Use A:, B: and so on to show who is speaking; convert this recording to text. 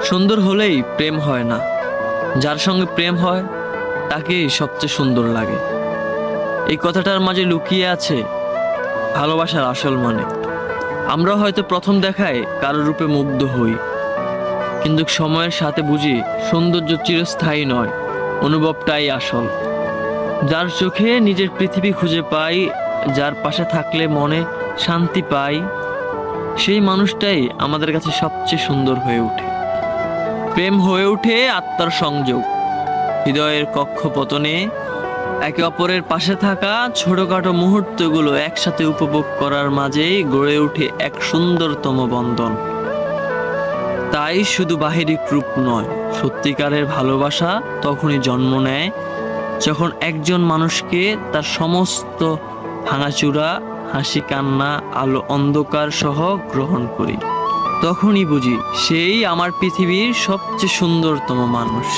A: সুন্দর হলেই প্রেম হয় না, যার সঙ্গে প্রেম হয় তাকেই সবচেয়ে সুন্দর লাগে। এই কথাটার মাঝে লুকিয়ে আছে ভালোবাসার আসল মানে। আমরা হয়তো প্রথম দেখায় কারো রূপে মুগ্ধ হই, কিন্তু সময়ের সাথে বুঝি সৌন্দর্য চিরস্থায়ী নয়, অনুভবটাই আসল। যার চোখে নিজের পৃথিবী খুঁজে পাই, যার পাশে থাকলে মনে শান্তি পাই, সেই মানুষটাই আমাদের কাছে সবচেয়ে সুন্দর হয়ে ওঠে। প্রেম হয়ে ওঠে আত্মার সংযোগ, হৃদয়ের কক্ষপতনে একে অপরের পাশে থাকা ছোটখাটো মুহূর্তগুলো একসাথে উপভোগ করার মাঝেই গড়ে ওঠে এক সুন্দরতম বন্ধন। তাই শুধু বাহিরিক রূপ নয়, সত্যিকারের ভালোবাসা তখনই জন্ম নেয় যখন একজন মানুষকে তার সমস্ত ভাঙাচুরা, হাসি, কান্না, আলো, অন্ধকার সহ গ্রহণ করি। তখনই বুঝি সেই আমার পৃথিবীর সবচেয়ে সুন্দরতম মানুষ।